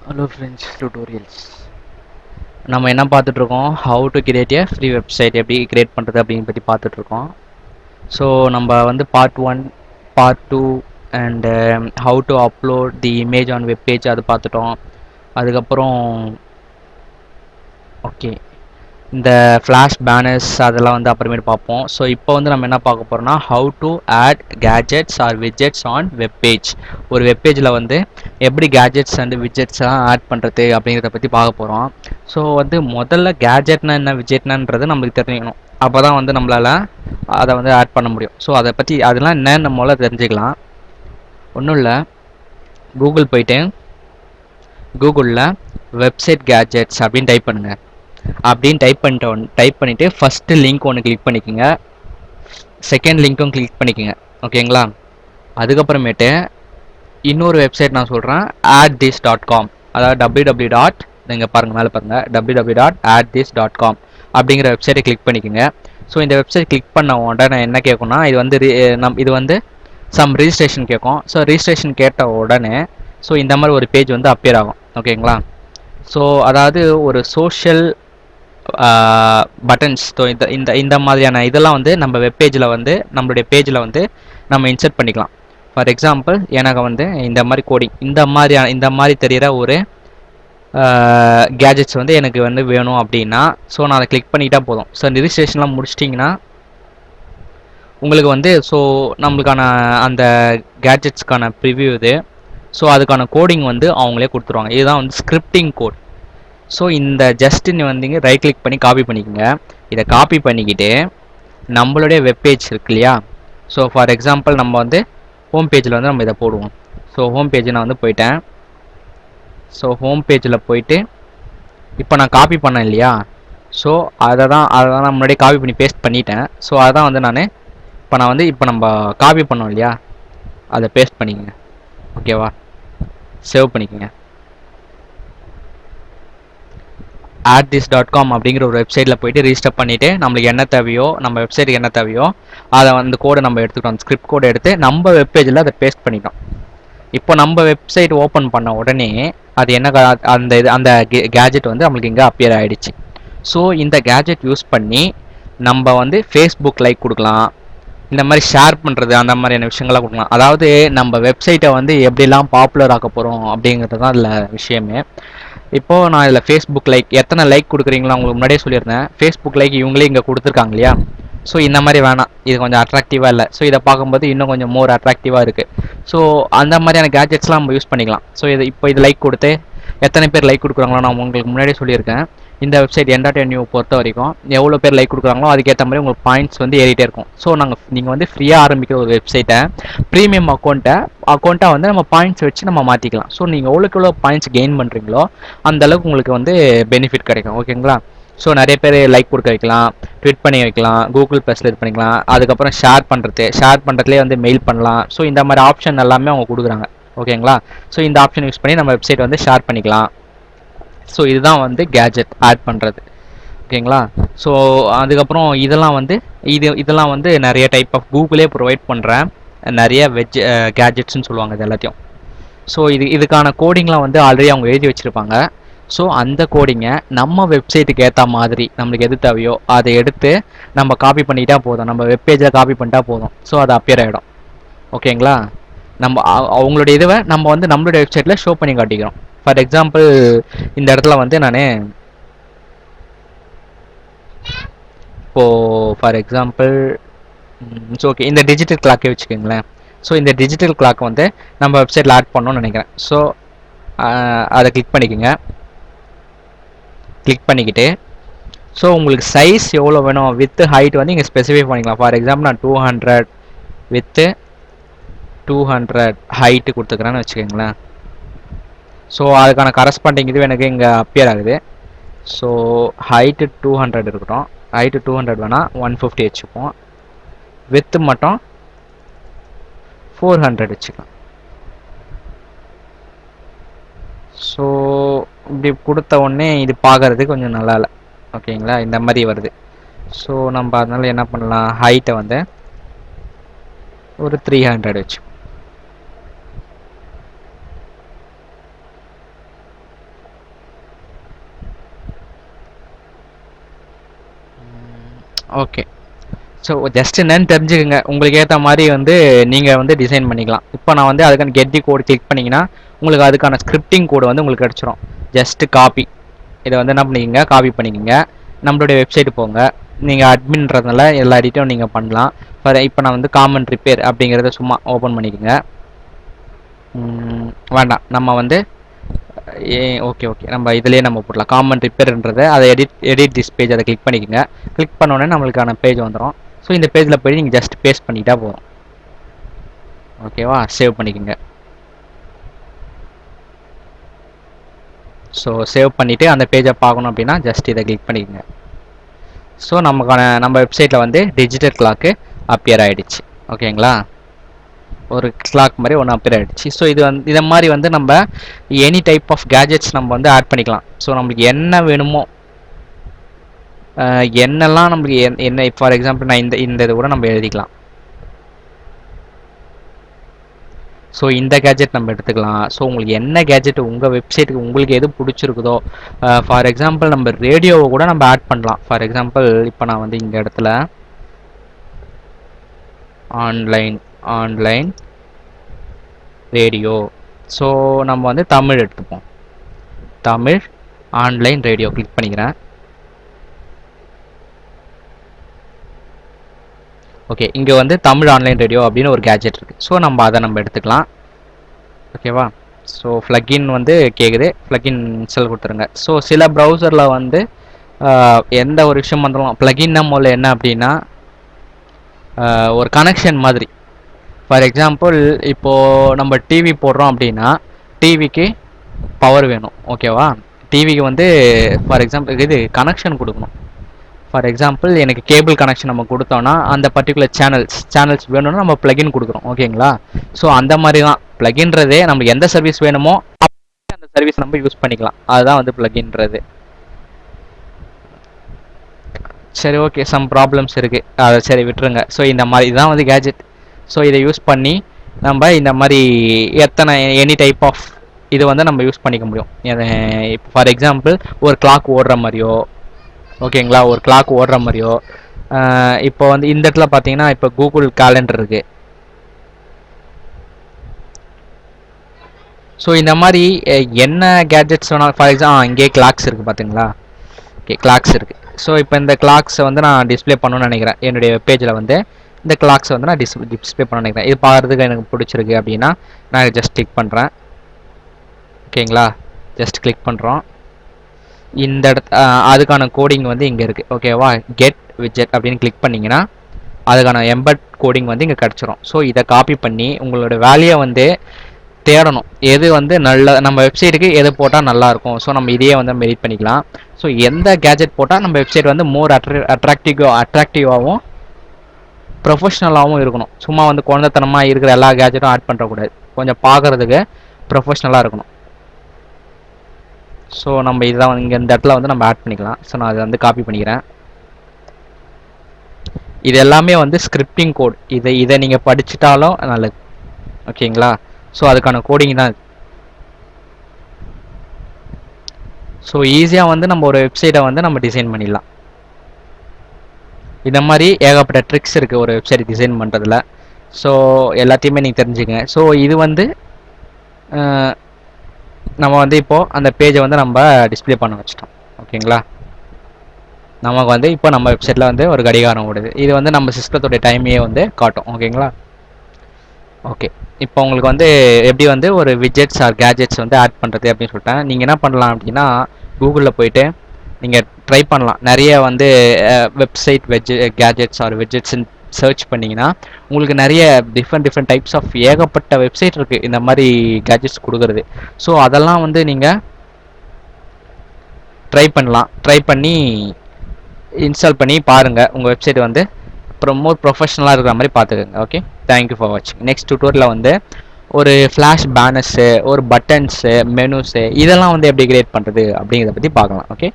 Hello friends, tutorials. நம்ம என்ன பார்த்துட்டு இருக்கோம், how to create a free website எப்படி கிரியேட் பண்ணுறது அப்படின்னு பற்றி பார்த்துட்டு இருக்கோம். ஸோ நம்ம வந்து part 1, part 2 and how to upload the image on web page அது பார்த்துட்டோம். அதுக்கப்புறம் ஓகே இந்த ஃப்ளாஷ் பேனர்ஸ் அதெல்லாம் வந்து அப்புறமேட்டு பார்ப்போம். ஸோ இப்போ வந்து நம்ம என்ன பார்க்க போகிறோம்னா how to add gadgets or widgets on web page. ஒரு வெப் பேஜில் வந்து எப்படி கேஜெட்ஸ் அண்ட் விட்ஜெட்ஸ்லாம் ஆட் பண்ணுறது அப்படிங்கிறத பற்றி பார்க்க போகிறோம். ஸோ வந்து முதல்ல கேஜெட்னா என்ன விட்ஜெட்னான்றது நம்மளுக்கு தெரிஞ்சுக்கணும். அப்போ தான் வந்து நம்மளால் அதை வந்து ஆட் பண்ண முடியும். ஸோ அதை பற்றி அதெல்லாம் என்னன்னு நம்மளால் தெரிஞ்சுக்கலாம். ஒன்றும் இல்லை, கூகுள் போயிட்டு கூகுளில் வெப்சைட் கேஜெட்ஸ் அப்படின்னு டைப் பண்ணுங்கள். அப்படின்னு டைப் பண்ணிவிட்டு ஃபஸ்ட்டு லிங்க் ஒன்று கிளிக் பண்ணிக்கோங்க, செகண்ட் லிங்க்கும் கிளிக் பண்ணிக்கோங்க. ஓகேங்களா? அதுக்கப்புறமேட்டு இன்னொரு வெப்சைட் நான் சொல்கிறேன், addthis.com. அதாவது www. நீங்கள் பாருங்கள், மேலே பாருங்கள், www.addthis.com அப்படிங்கிற வெப்சைட்டை கிளிக் பண்ணிக்கோங்க. ஸோ இந்த வெப்சைட் கிளிக் பண்ண உடனே என்ன கேட்கும்னா, இது வந்து சம் ரிஜிஸ்ட்ரேஷன் கேட்கும். ஸோ ரிஜிஸ்ட்ரேஷன் கேட்ட உடனே ஸோ இந்த மாதிரி ஒரு பேஜ் வந்து அப்பியர் ஆகும். ஓகேங்களா? ஸோ அதாவது ஒரு சோஷியல் பட்டன்ஸ். ஸோ இந்த மாதிரியான இதெல்லாம் வந்து நம்ம வெப்பேஜில் வந்து நம்மளுடைய பேஜில் வந்து நம்ம இன்சர்ட் பண்ணிக்கலாம். ஃபார் எக்ஸாம்பிள் எனக்கு வந்து இந்த மாதிரி கோடிங் இந்த மாதிரி தெரிகிற ஒரு கேஜெட்ஸ் வந்து எனக்கு வந்து வேணும் அப்படின்னா ஸோ நான் அதை கிளிக் பண்ணிக்கிட்டா போதும். ஸோ ரிஜிஸ்ட்ரேஷன்லாம் முடிச்சிட்டிங்கன்னா உங்களுக்கு வந்து ஸோ நம்மளுக்கான அந்த கேஜெட்ஸ்க்கான ப்ரிவ்யூ இது. ஸோ அதுக்கான கோடிங் வந்து அவங்களே கொடுத்துருவாங்க. இதுதான் வந்து ஸ்கிரிப்டிங் கோட். ஸோ இந்த ஜஸ்ட் வந்தீங்க ரைட் கிளிக் பண்ணி காப்பி பண்ணிக்கோங்க. இதை காப்பி பண்ணிக்கிட்டு நம்மளுடைய வெப்பேஜ் இருக்கு இல்லையா, ஸோ ஃபார் எக்ஸாம்பிள் நம்ம வந்து ஹோம் பேஜில் வந்து நம்ம இதை போடுவோம். ஸோ ஹோம் பேஜ் நான் வந்து போயிட்டேன். ஸோ ஹோம் பேஜில் போயிட்டு இப்போ நான் காப்பி பண்ணேன் இல்லையா, ஸோ அதை தான் நான் முன்னாடியே காப்பி பண்ணி பேஸ்ட் பண்ணிட்டேன். ஸோ அதான் வந்து இப்போ நம்ம காப்பி பண்ணோம் இல்லையா, அதை பேஸ்ட் பண்ணிக்கோங்க. ஓகேவா? சேவ் பண்ணிக்கோங்க. addthis.com அப்படிங்கிற ஒரு வெப்சைட்டில் போய்ட்டு ரிஜிஸ்டர் பண்ணிவிட்டு நம்மளுக்கு என்ன தேவையோ, நம்ம வெப்சைட்டுக்கு என்ன தேவையோ அதை வந்து கோடை நம்ம எடுத்துக்கிட்டோம். ஸ்கிரிப்ட் கோடை எடுத்து நம்ம வெப்பேஜில் அதை பேஸ்ட் பண்ணிட்டோம். இப்போ நம்ம வெப்சைட் ஓப்பன் பண்ண உடனே அது என்ன அந்த கேஜெட் வந்து நம்மளுக்கு இங்கே அப்பியர் ஆகிடுச்சு. ஸோ இந்த கேஜெட் யூஸ் பண்ணி நம்ம வந்து ஃபேஸ்புக் லைக் கொடுக்கலாம், இந்த மாதிரி ஷேர் பண்ணுறது, அந்த மாதிரியான விஷயங்கள்லாம் கொடுக்கலாம். அதாவது நம்ம வெப்சைட்டை வந்து எப்படிலாம் பாப்புலர் ஆக்க போகிறோம் அப்படிங்கிறது தான் அதில் விஷயமே. இப்போது நான் இதில் ஃபேஸ்புக் லைக் எத்தனை லைக் கொடுக்குறீங்களா உங்களுக்கு முன்னாடியே சொல்லியிருந்தேன். ஃபேஸ்புக் லைக் இவங்களே இங்கே கொடுத்துருக்காங்க இல்லையா. ஸோ இந்த மாதிரி வேணாம், இது கொஞ்சம் அட்ராக்டிவாக இல்லை. ஸோ இதை பார்க்கும்போது இன்னும் கொஞ்சம் மோர் அட்ராக்டிவாக இருக்குது. ஸோ அந்த மாதிரியான கேஜெட்ஸ்லாம் நம்ம யூஸ் பண்ணிக்கலாம். ஸோ இது லைக் கொடுத்து எத்தனை பேர் லைக் கொடுக்குறாங்களோ நான் உங்களுக்கு முன்னாடியே சொல்லியிருக்கேன். இந்த வெப்சைட் N.NU பொறுத்த வரைக்கும் எவ்வளோ பேர் லைக் கொடுக்குறாங்களோ அதுக்கேற்ற மாதிரி உங்களுக்கு பாயிண்ட்ஸ் வந்து ஏறிட்டே இருக்கும். ஸோ நீங்கள் வந்து ஃப்ரீயாக ஆரம்பிக்கிற ஒரு வெப்சைட்டை ப்ரீமியம் அக்கௌண்ட்டாக வந்து நம்ம பாயிண்ட்ஸ் வச்சு நம்ம மாற்றிக்கலாம். ஸோ நீங்கள் எவ்வளோ பாயிண்ட்ஸ் கெயின் பண்ணுறீங்களோ அந்தளவுக்கு உங்களுக்கு வந்து பெனிஃபிட் கிடைக்கும். ஓகேங்களா? ஸோ நிறைய பேர் லைக் கொடுக்க வைக்கலாம், ட்வீட் பண்ணி வைக்கலாம், கூகுள் ப்ளஸில் இது பண்ணிக்கலாம். அதுக்கப்புறம் ஷேர் பண்ணுறதுலேயே வந்து மெயில் பண்ணலாம். ஸோ இந்த மாதிரி ஆப்ஷன் எல்லாமே அவங்க கொடுக்குறாங்க. ஓகேங்களா? ஸோ இந்த ஆப்ஷன் யூஸ் பண்ணி நம்ம வெப்சைட் வந்து ஷேர் பண்ணிக்கலாம். ஸோ இதுதான் வந்து கேஜெட் ஆட் பண்ணுறது. ஓகேங்களா? ஸோ அதுக்கப்புறம் இதெல்லாம் வந்து நிறைய டைப் ஆஃப் கூகுளே ப்ரொவைட் பண்ணுற நிறைய கேஜெட்ஸ்ன்னு சொல்லுவாங்க இது எல்லாத்தையும். ஸோ இதுக்கான கோடிங்லாம் வந்து ஆல்ரெடி அவங்க எழுதி வச்சுருப்பாங்க. ஸோ அந்த கோடிங்கை நம்ம வெப்சைட்டுக்கு ஏற்ற மாதிரி நம்மளுக்கு எது தேவையோ அதை எடுத்து நம்ம காப்பி பண்ணிட்டா போதும், நம்ம வெப்பேஜில் காப்பி பண்ணிட்டா போதும். ஸோ அது அப்பியர் ஆகிடும். ஓகேங்களா? நம்ம அவங்களுடைய இதுவை நம்ம வந்து நம்மளுடைய வெப்சைட்டில் ஷோ பண்ணி காட்டிக்கிறோம். ஃபார் எக்ஸாம்பிள் இந்த இடத்துல வந்து நான் இப்போது ஃபார் எக்ஸாம்பிள் ஓகே இந்த டிஜிட்டல் கிளாக்கே வச்சுக்கோங்களேன். ஸோ இந்த டிஜிட்டல் கிளாக் வந்து நம்ம வெப்சைட்டில் ஆட் பண்ணணும்னு நினைக்கிறேன். ஸோ அதை கிளிக் பண்ணிக்கோங்க. கிளிக் பண்ணிக்கிட்டு ஸோ உங்களுக்கு சைஸ் எவ்வளோ வேணும், வித்து ஹைட் வந்து இங்கே ஸ்பெசிஃபை பண்ணிக்கலாம். ஃபார் எக்ஸாம்பிள் நான் 200 வித்து 200 ஹைட்டு கொடுத்துக்கிறேன்னு வச்சுக்கோங்களேன். ஸோ அதுக்கான கரஸ்பாண்டிங் இது எனக்கு இங்கே அப்பியர் ஆகுது. ஸோ ஹைட்டு 200 இருக்கட்டும். ஹைட்டு 200 வேணால் 150 வச்சுப்போம். வித்து மட்டும் 400 வச்சுக்கலாம். ஸோ இப்படி கொடுத்த உடனே இது பார்க்குறதுக்கு கொஞ்சம் நல்லா இல்லை. ஓகேங்களா? இந்த மாதிரி வருது. ஸோ நம்ம அதனால் என்ன பண்ணலாம், ஹைட்டை வந்து ஒரு 300 வச்சு ஓகே. ஸோ ஜஸ்ட் என்னன்னு தெரிஞ்சுக்கங்க. உங்களுக்கு ஏற்ற மாதிரி வந்து நீங்கள் வந்து டிசைன் பண்ணிக்கலாம். இப்போ நான் வந்து அதுக்கான கெட்டி கோடு கிளிக் பண்ணிங்கன்னா உங்களுக்கு அதுக்கான ஸ்கிரிப்டிங் கோடு வந்து உங்களுக்கு கிடச்சிரும். ஜஸ்ட்டு காப்பி, இதை வந்து என்ன பண்ணிக்கங்க, காப்பி பண்ணிக்கோங்க. நம்மளுடைய வெப்சைட்டு போங்க. நீங்கள் அட்மின்றதுனால எல்லா எடிட்டும் நீங்கள் பண்ணலாம். ஃபார் இப்போ நான் வந்து காமன் ரிப்பேர் அப்படிங்கிறத சும்மா ஓப்பன் பண்ணிக்கோங்க. வேண்டாம், நம்ம வந்து ஓகே ஓகே, நம்ம இதிலே நம்ம போடலாம் காமன் ரிப்பேர்ன்றதை. அதை எடிட் திஸ் பேஜ் அதை கிளிக் பண்ணிக்கோங்க. கிளிக் பண்ணோடனே நம்மளுக்கான பேஜ் வந்துடும். ஸோ இந்த பேஜில் போய் நீங்கள் ஜஸ்ட் பேஸ்ட் பண்ணிட்டா போதும். ஓகேவா, சேவ் பண்ணிக்கோங்க. ஸோ சேவ் பண்ணிவிட்டு அந்த பேஜை பார்க்கணும் அப்படின்னா ஜஸ்ட் இதை கிளிக் பண்ணிக்கோங்க. ஸோ நம்ம வெப்சைட்டில் வந்து டிஜிட்டல் கிளாக்கு அப்பியர் ஆகிடுச்சு. ஓகேங்களா, ஒரு கிளாக் மாதிரி ஒன்று அப்பியர் ஆகிடுச்சு. ஸோ இது வந்து இதை மாதிரி வந்து நம்ம எனி டைப் ஆஃப் கேஜெட்ஸ் நம்ம வந்து ஆட் பண்ணிக்கலாம். ஸோ நம்மளுக்கு என்ன வேணுமோ, என்னெல்லாம் நம்மளுக்கு என்ன ஃபார் எக்ஸாம்பிள் நான் இந்த இது கூட நம்ம எழுதிக்கலாம். ஸோ இந்த கேஜெட் நம்ம எடுத்துக்கலாம். ஸோ உங்களுக்கு என்ன கேஜெட் உங்கள் வெப்சைட்டுக்கு உங்களுக்கு எது பிடிச்சிருக்குதோ, ஃபார் எக்ஸாம்பிள் நம்ம ரேடியோவை கூட நம்ம ஆட் பண்ணலாம். ஃபார் எக்ஸாம்பிள் இப்போ நான் வந்து இந்த இடத்துல ஆன்லைன் ரேடியோ, ஸோ நம்ம வந்து தமிழ் எடுத்துப்போம். தமிழ் ஆன்லைன் ரேடியோ கிளிக் பண்ணிக்கிறேன். ஓகே, இங்கே வந்து தமிழ் ஆன்லைன் ரேடியோ அப்படின்னு ஒரு கேஜெட் இருக்குது. ஸோ நம்ம அதை நம்ம எடுத்துக்கலாம். ஓகேவா, ஸோ ஃப்ளக்இன் வந்து கேட்குது, ஃப்ளக்இன் இன்ஸ்டால் கொடுத்துருங்க. ஸோ சில ப்ரௌசரில் வந்து எந்த ஒரு விஷயம் வந்துடும், ப்ளகின்னா முதல்ல என்ன அப்படின்னா ஒரு கனெக்ஷன் மாதிரி. ஃபார் எக்ஸாம்பிள் இப்போது நம்ம டிவி போடுறோம் அப்படின்னா டிவிக்கு பவர் வேணும். ஓகேவா, டிவிக்கு வந்து ஃபார் எக்ஸாம்பிள் இது கனெக்ஷன் கொடுக்கணும். ஃபார் எக்ஸாம்பிள் எனக்கு கேபிள் கனெக்ஷன் நம்ம கொடுத்தோன்னா அந்த பர்டிகுலர் சேனல்ஸ் வேணும்னா நம்ம ப்ளகின் கொடுக்குறோம். ஓகேங்களா, ஸோ அந்த மாதிரி தான் ப்ளகின்றதே நமக்கு எந்த சர்வீஸ் வேணுமோ அந்த சர்வீஸ் நம்ம யூஸ் பண்ணிக்கலாம். அதுதான் வந்து ப்ளகின்றது. சரி, ஓகே, சம் ப்ராப்ளம்ஸ் இருக்குது, அதை சரி விட்டுருங்க. ஸோ இந்த மாதிரி தான் வந்து கேஜெட். ஸோ இதை யூஸ் பண்ணி நம்ம இந்த மாதிரி எத்தனை எனி டைப் ஆஃப் இது வந்து நம்ம யூஸ் பண்ணிக்க முடியும். இப்போ ஃபார் எக்ஸாம்பிள் ஒரு கிளாக் ஓடுற மாதிரியோ, ஓகேங்களா, ஒரு கிளாக் ஓடுற மாதிரியோ. இப்போ வந்து இந்த இடத்துல பார்த்தீங்கன்னா இப்போ கூகுள் கேலண்டர் இருக்குது. ஸோ இந்த மாதிரி என்ன கேட்ஜெட்ஸ் வேணாலும், ஃபார் எக்ஸாம்பிள் இங்கே கிளாக்ஸ் இருக்குது பார்த்தீங்களா. ஓகே, கிளாக்ஸ் இருக்குது. ஸோ இப்போ இந்த கிளாக்ஸை வந்து நான் டிஸ்பிளே பண்ணணும்னு நினைக்கிறேன். என்னுடைய பேஜில் வந்து இந்த கிளாக்ஸை வந்து நான் டிஸ்பிளே பண்ண நினைக்கிறேன். இது பார்க்குறதுக்கு எனக்கு பிடிச்சிருக்கு அப்படின்னா நான் ஜஸ்ட் கிளிக் பண்ணுறேன். ஓகேங்களா, ஜஸ்ட் கிளிக் பண்ணுறோம். இந்த அதுக்கான கோடிங் வந்து இங்கே இருக்குது. ஓகேவா, கெட் விட்ஜெட் அப்படின்னு கிளிக் பண்ணிங்கன்னா அதுக்கான எம்பட் கோடிங் வந்து இங்கே கிடச்சிரும். ஸோ இதை காப்பி பண்ணி உங்களோட வேலையை வந்து தேடணும், எது வந்து நல்ல நம்ம வெப்சைட்டுக்கு எது போட்டால் நல்லாயிருக்கும். ஸோ நம்ம இதையே வந்து நம்ம எடிட் பண்ணிக்கலாம். ஸோ எந்த கேஜெட் போட்டால் நம்ம வெப்சைட் வந்து மோர் அட்ராக்டிவாகவும் ப்ரொஃபஷ்னலாகவும் இருக்கணும். சும்மா வந்து குழந்தைத்தனமாக இருக்கிற எல்லா கேஜெட்டும் ஆட் பண்ணுறக்கூடாது, கொஞ்சம் பார்க்குறதுக்கு ப்ரொஃபஷ்னலாக இருக்கணும். ஸோ நம்ம இதுதான் இங்கே இந்த இடத்துல வந்து நம்ம ஆட் பண்ணிக்கலாம். ஸோ நான் அதை வந்து காப்பி பண்ணிக்கிறேன். இது எல்லாமே வந்து ஸ்கிரிப்டிங் கோட். இதை நீங்கள் படிச்சுட்டாலும் நல்லது. ஓகேங்களா, ஸோ அதுக்கான கோடிங் தான். ஸோ ஈஸியாக வந்து நம்ம ஒரு வெப்சைட்டை வந்து நம்ம டிசைன் பண்ணிடலாம். இந்த மாதிரி ஏகப்பட்ட ட்ரிக்ஸ் இருக்குது ஒரு வெப்சைட் டிசைன் பண்ணுறதுல. ஸோ எல்லாத்தையுமே நீங்கள் தெரிஞ்சுக்கங்க. ஸோ இது வந்து நம்ம வந்து இப்போது அந்த பேஜை வந்து நம்ம டிஸ்பிளே பண்ண வச்சிட்டோம். ஓகேங்களா, நமக்கு வந்து இப்போ நம்ம வெப்சைட்டில் வந்து ஒரு கடிகாரம் ஓடுது. இது வந்து நம்ம சிஸ்டத்தோடைய டைமையே வந்து காட்டும். ஓகேங்களா, ஓகே. இப்போ உங்களுக்கு வந்து எப்படி வந்து ஒரு விட்ஜெட்ஸ் ஆர் கேஜெட்ஸ் வந்து ஆட் பண்ணுறது அப்படின்னு சொல்லிட்டேன். நீங்கள் என்ன பண்ணலாம் அப்படின்னா கூகுளில் போயிட்டு நீங்கள் ட்ரை பண்ணலாம். நிறைய வந்து வெப்சைட் கேஜெட்ஸ் ஆர் விட்ஜெட்ஸ்ன்னு சர்ச் பண்ணிங்கன்னா உங்களுக்கு நிறைய டிஃப்ரெண்ட் டைப்ஸ் ஆஃப் ஏகப்பட்ட வெப்சைட் இருக்குது இந்த மாதிரி கேஜெட்ஸ் கொடுக்குறது. ஸோ அதெல்லாம் வந்து நீங்கள் ட்ரை பண்ணலாம். ட்ரை பண்ணி இன்ஸ்டால் பண்ணி பாருங்கள். உங்கள் வெப்சைட் வந்து மோர் ப்ரொஃபஷனலாக இருக்கிற மாதிரி பார்த்துக்கோங்க. ஓகே, தேங்க்யூ ஃபார் வாட்சிங். நெக்ஸ்ட் டியூட்டோரியலில் வந்து ஒரு ஃப்ளாஷ் பேனர்ஸு, ஒரு பட்டன்ஸு, மெனுஸு இதெல்லாம் வந்து எப்படி கிரியேட் பண்ணுறது அப்படிங்கிறத பற்றி பார்க்கலாம். ஓகே,